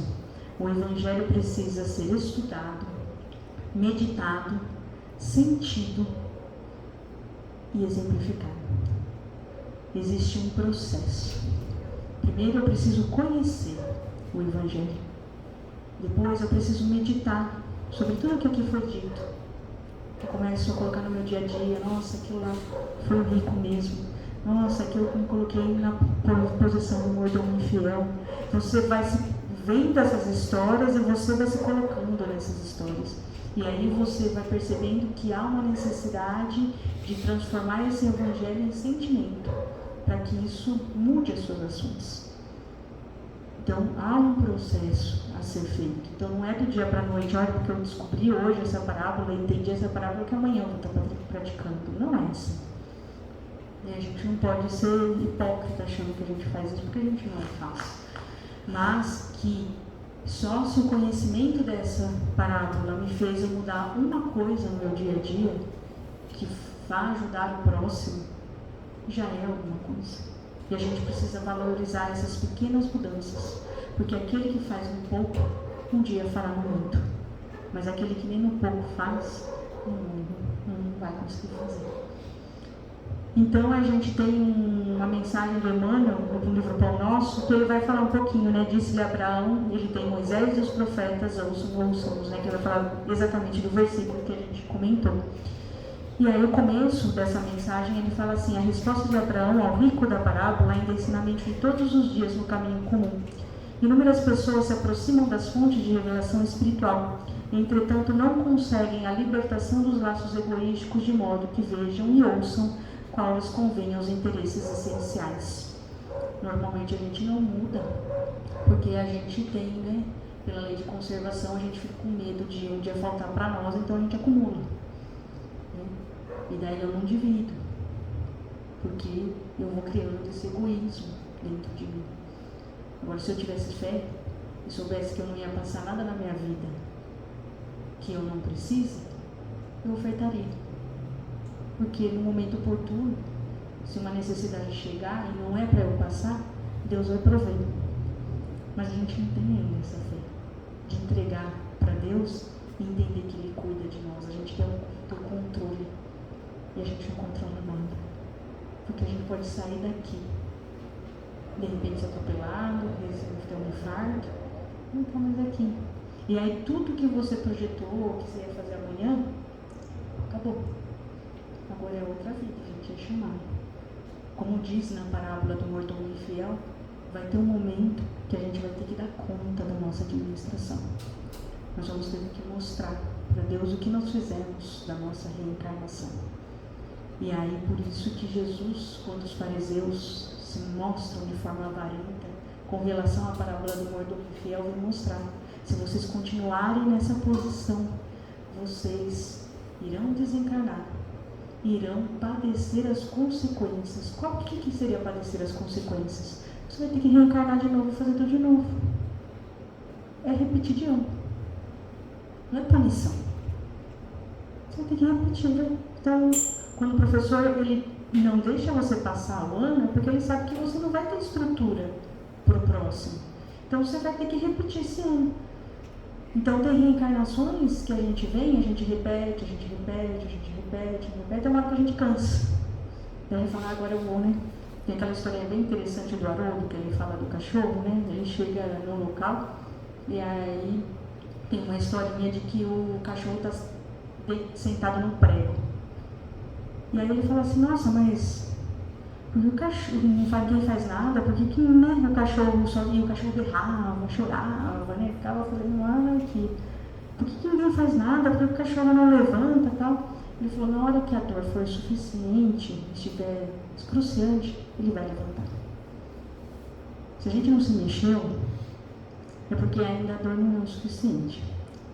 O Evangelho precisa ser estudado, meditado, sentido e exemplificado. Existe um processo. Primeiro eu preciso conhecer o Evangelho. Depois eu preciso meditar sobre tudo o que aqui foi dito. Eu começo a colocar no meu dia a dia, nossa, aquilo lá foi rico mesmo. Nossa, aquilo que eu me coloquei na posição do mordomo infiel. Você vai se vendo essas histórias e você vai se colocando nessas histórias. E aí você vai percebendo que há uma necessidade de transformar esse evangelho em sentimento, para que isso mude as suas ações. Então, há um processo a ser feito. Então, não é do dia para a noite, olha, porque eu descobri hoje essa parábola, entendi essa parábola, que amanhã eu vou estar praticando. Não é assim. E a gente não pode ser hipócrita achando que a gente faz isso, porque a gente não faz. Mas que só se o conhecimento dessa parábola me fez eu mudar uma coisa no meu dia a dia, que vai ajudar o próximo, já é alguma coisa. E a gente precisa valorizar essas pequenas mudanças, porque aquele que faz um pouco, um dia fará muito. Mas aquele que nem no pouco faz, não vai conseguir fazer. Então a gente tem uma mensagem do Emmanuel, no livro Pão Nosso, que ele vai falar um pouquinho, né? Disse-lhe Abraão, ele tem Moisés e os profetas, ouçamos, né? Que ele vai falar exatamente do versículo que a gente comentou. E aí o começo dessa mensagem, ele fala assim: a resposta de Abraão ao rico da parábola ainda é ensinamento de todos os dias no caminho comum. Inúmeras pessoas se aproximam das fontes de revelação espiritual, entretanto não conseguem a libertação dos laços egoísticos de modo que vejam e ouçam qual lhes convém aos interesses essenciais. Normalmente a gente não muda, porque a gente tem, né, pela lei de conservação, a gente fica com medo de um dia faltar para nós, então a gente acumula. E daí eu não divido, porque eu vou criando esse egoísmo dentro de mim. Agora, se eu tivesse fé e soubesse que eu não ia passar nada na minha vida que eu não precise, eu ofertaria. Porque no momento oportuno, se uma necessidade chegar e não é para eu passar, Deus vai prover. Mas a gente não tem ainda essa fé de entregar para Deus e entender que Ele cuida de nós. A gente tem o controle. E a gente não controla nada. Porque a gente pode sair daqui, de repente atropelado, ter um infarto, não está mais aqui. E aí tudo que você projetou, ou que você ia fazer amanhã, acabou. Agora é outra vida, a gente é chamado. Como diz na parábola do mordomo infiel, vai ter um momento que a gente vai ter que dar conta da nossa administração. Nós vamos ter que mostrar para Deus o que nós fizemos da nossa reencarnação. E aí, por isso que Jesus, quando os fariseus se mostram de forma avarenta, com relação à parábola do mordomo infiel, vem mostrar: se vocês continuarem nessa posição, vocês irão desencarnar, irão padecer as consequências. O que seria padecer as consequências? Você vai ter que reencarnar de novo e fazer tudo de novo. É repetir de ano. Não é punição. Você vai ter que repetir. Então, quando o professor ele não deixa você passar o ano, é porque ele sabe que você não vai ter estrutura para o próximo. Então você vai ter que repetir esse ano. Então tem reencarnações que a gente vem, a gente repete, até uma hora que a gente cansa. Daí ele fala: agora eu vou, né? Tem aquela história bem interessante do Haroldo, que ele fala do cachorro, né? Ele chega no local e aí tem uma historinha de que o cachorro está sentado num prego. E aí ele fala assim, nossa, mas porque o cachorro, ninguém faz nada, porque que, né, o cachorro só ia, o cachorro berrava, chorava, né, ficava fazendo aqui. Por que ninguém faz nada? Porque o cachorro não levanta e tal. Ele falou, na hora que a dor for suficiente, estiver excruciante, ele vai levantar. Se a gente não se mexeu, é porque ainda a dor não é o suficiente.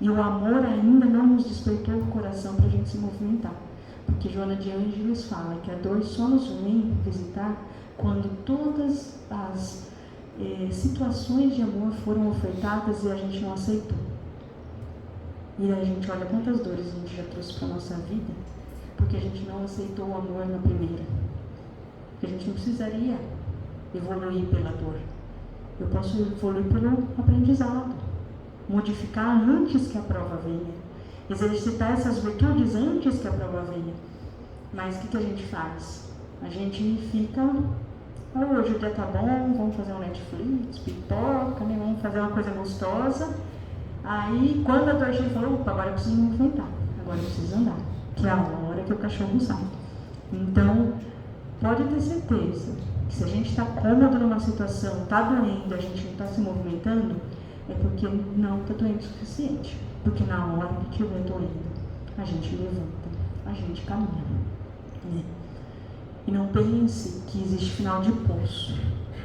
E o amor ainda não nos despertou o coração para a gente se movimentar. Porque Joana de Ângeles fala que a dor só nos vem visitar quando todas as situações de amor foram ofertadas e a gente não aceitou. E aí a gente olha quantas dores a gente já trouxe para a nossa vida, porque a gente não aceitou o amor na primeira. Porque a gente não precisaria evoluir pela dor. Eu posso evoluir pelo aprendizado, modificar antes que a prova venha, exercitar essas virtudes antes que a prova venha. Mas o que a gente faz? A gente fica, hoje o dia tá bom, vamos fazer um Netflix, pipoca, né? Vamos fazer uma coisa gostosa. Aí quando a dor chega, fala, opa, agora eu preciso me movimentar, agora eu preciso andar, que é a hora que o cachorro sai. Então, pode ter certeza que se a gente está cômodo numa situação, está doendo, a gente não está se movimentando, é porque não está doendo o suficiente. Porque na hora que estiver doendo, a gente levanta, a gente caminha. Né? E não pense que existe final de poço.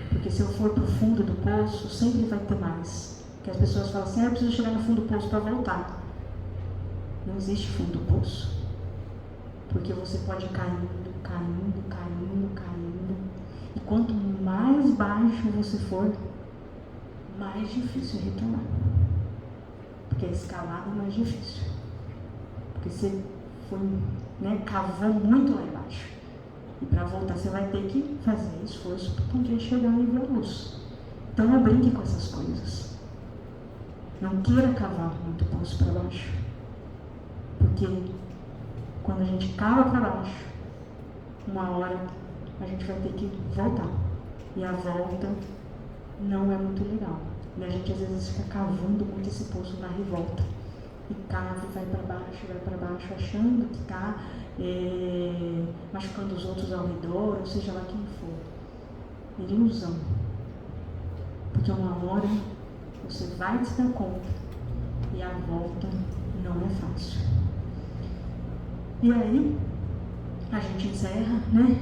Porque se eu for para o fundo do poço, sempre vai ter mais. Porque as pessoas falam assim, eu preciso chegar no fundo do poço para voltar. Não existe fundo do poço. Porque você pode ir caindo. E quanto mais baixo você for, mais difícil retornar. Porque a escalada é mais difícil. Porque você foi, né, cavou muito lá embaixo. E para voltar você vai ter que fazer esforço para um dia chegar e ver a luz. Então não brinque com essas coisas. Não queira cavar muito poço para baixo. Porque quando a gente cava para baixo, uma hora a gente vai ter que voltar. E a volta não é muito legal. E a gente às vezes fica cavando muito esse poço na revolta. E cava e vai para baixo, achando que está machucando os outros ao redor, ou seja lá quem for. Ilusão. Porque uma hora você vai se dar conta e a volta não é fácil. E aí, a gente encerra, né?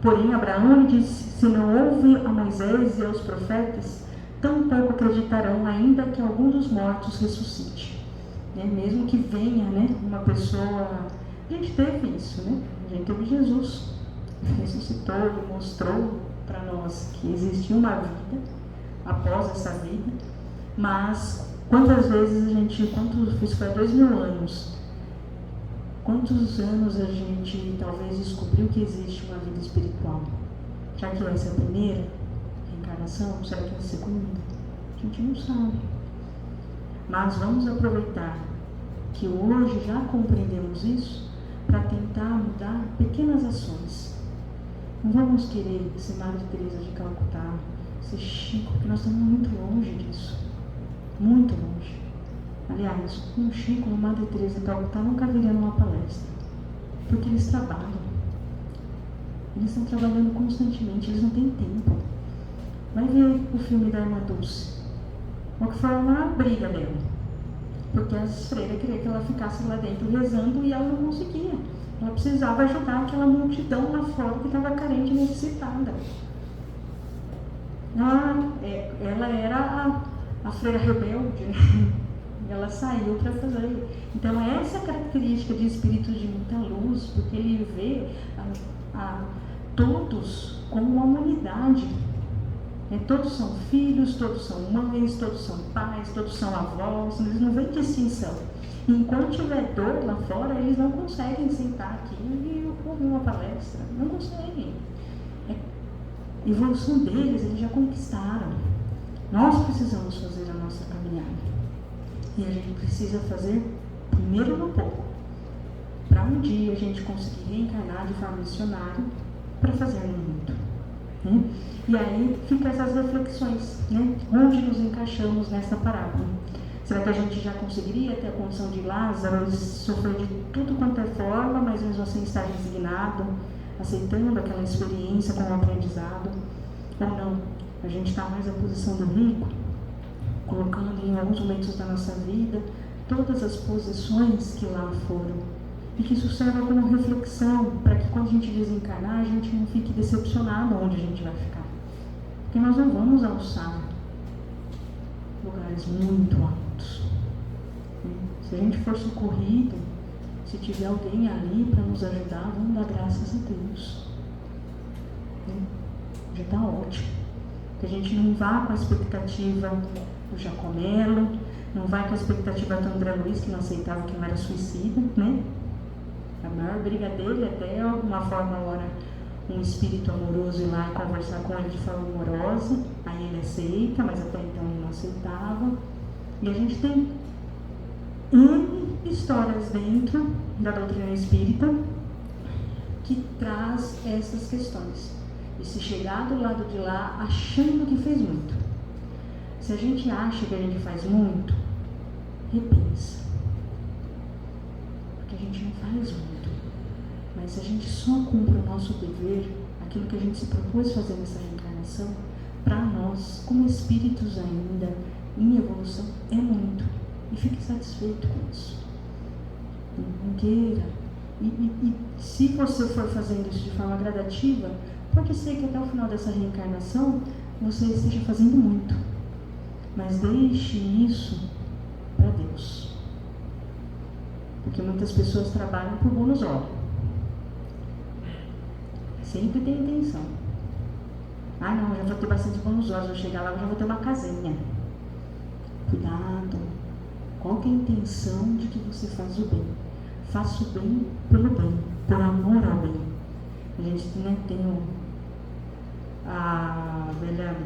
Porém, Abraão disse, se não houve a Moisés e aos profetas, tampouco acreditarão, ainda que algum dos mortos ressuscite. Né? Mesmo que venha, né, uma pessoa... A gente teve isso, né? A gente teve Jesus. Ressuscitou e mostrou para nós que existia uma vida após essa vida. Mas, quantas vezes a gente... Isso foi há 2000 anos. Quantos anos a gente talvez descobriu que existe uma vida espiritual? Já que essa é a primeira reencarnação, será que é a segunda? A gente não sabe. Mas vamos aproveitar que hoje já compreendemos isso para tentar mudar pequenas ações. Não vamos querer ser Madre Teresa de Calcutá, ser Chico, porque nós estamos muito longe disso. Muito longe. Aliás, um Chico, uma Madre Teresa de Calcutá nunca viria numa palestra. Porque eles trabalham. Eles estão trabalhando constantemente, eles não têm tempo. Vai ver o filme da Irmã Dulce. O que foi uma briga dela. Porque as freiras queriam que ela ficasse lá dentro rezando e ela não conseguia. Ela precisava ajudar aquela multidão lá fora que estava carente e necessitada. Ela era a freira rebelde, né? Ela saiu para fazer. Então essa é a característica de espírito de muita luz, porque ele vê a todos como uma humanidade. Todos são filhos, todos são mães, todos são pais, todos são avós, eles não veem distinção. E enquanto tiver dor lá fora, eles não conseguem sentar aqui e ouvir uma palestra, não conseguem. A evolução deles, eles já conquistaram. Nós precisamos fazer a nossa caminhada. E a gente precisa fazer primeiro no pouco, para um dia a gente conseguir reencarnar de forma missionária para fazer no mundo. Né? E aí fica essas reflexões, né? Onde nos encaixamos nessa parábola. Será que a gente já conseguiria ter a condição de Lázaro? Ele sofreu de tudo quanto é forma, mas mesmo assim está resignado, aceitando aquela experiência como aprendizado. Ou não? A gente está mais na posição do rico, colocando em alguns momentos da nossa vida todas as posições que lá foram. E que isso serve como reflexão, para que quando a gente desencarnar, a gente não fique decepcionado onde a gente vai ficar. Porque nós não vamos alçar lugares muito altos. Se a gente for socorrido, se tiver alguém ali para nos ajudar, vamos dar graças a Deus. Já está ótimo. Que a gente não vá com a expectativa do Jacomelo, não vai com a expectativa do André Luiz, que não aceitava que não era suicida, né? A maior briga dele até alguma forma agora um espírito amoroso ir lá e conversar com ele de forma amorosa, aí ele aceita, mas até então ele não aceitava. E a gente tem histórias dentro da doutrina espírita que traz essas questões. E se chegar do lado de lá achando que fez muito. Se a gente acha que a gente faz muito, repensa. Porque a gente não faz muito. Mas se a gente só cumpre o nosso dever, aquilo que a gente se propôs fazer nessa reencarnação, para nós, como espíritos ainda em evolução, é muito. E fique satisfeito com isso. Não queira. E se você for fazendo isso de forma gradativa, pode ser que até o final dessa reencarnação você esteja fazendo muito. Mas deixe isso para Deus. Porque muitas pessoas trabalham por bônus hora. Sempre tem intenção. Ah não, eu já vou ter bastante bônus horas, vou chegar lá, eu já vou ter uma casinha. Cuidado. Qual que é a intenção de que você faz o bem? Faça o bem pelo bem, por amor ao bem. A gente tem a velha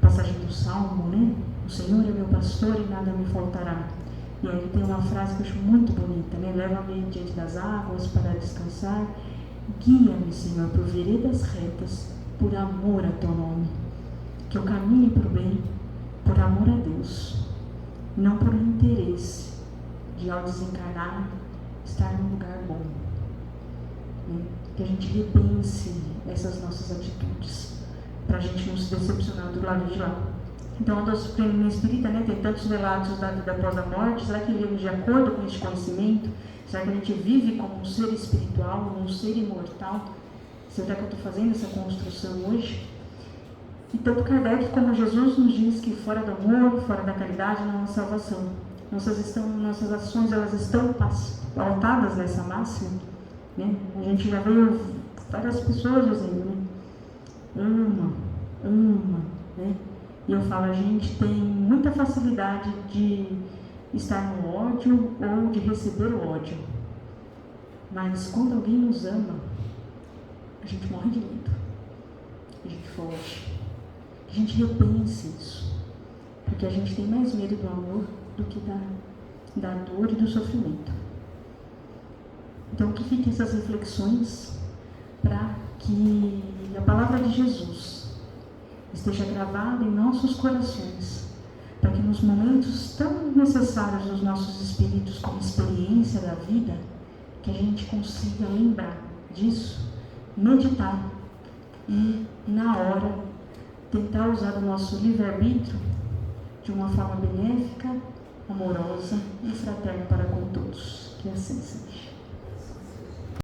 passagem do Salmo, né? O Senhor é meu pastor e nada me faltará. E aí tem uma frase que eu acho muito bonita, né? Leva-me diante das águas para descansar. Guia-me, Senhor, por veredas retas, por amor a teu nome. Que eu caminhe para o bem, por amor a Deus. Não por interesse de, ao desencarnar, estar num lugar bom. Né? Que a gente repense essas nossas atitudes, para a gente não se decepcionar do lado de lá. Então, a doutrina espírita, né, tem tantos relatos da vida após a morte. Será que vivemos de acordo com este conhecimento? Será que a gente vive como um ser espiritual, um ser imortal? Será que eu estou fazendo essa construção hoje? E tanto Kardec como Jesus nos diz que fora do amor, fora da caridade, não há salvação. Nossas ações, elas estão pautadas nessa máxima. Né? A gente já veio várias pessoas dizendo, né? Ama, né? E eu falo, a gente tem muita facilidade de estar no ódio ou de receber o ódio. Mas quando alguém nos ama, a gente morre de medo. A gente foge. A gente repense isso. Porque a gente tem mais medo do amor do que da dor e do sofrimento. Então, que fiquem essas reflexões para que a palavra de Jesus esteja gravada em nossos corações, para que nos momentos tão necessários dos nossos espíritos como experiência da vida, que a gente consiga lembrar disso, meditar e, na hora, tentar usar o nosso livre-arbítrio de uma forma benéfica, amorosa e fraterna para com todos. Que assim seja.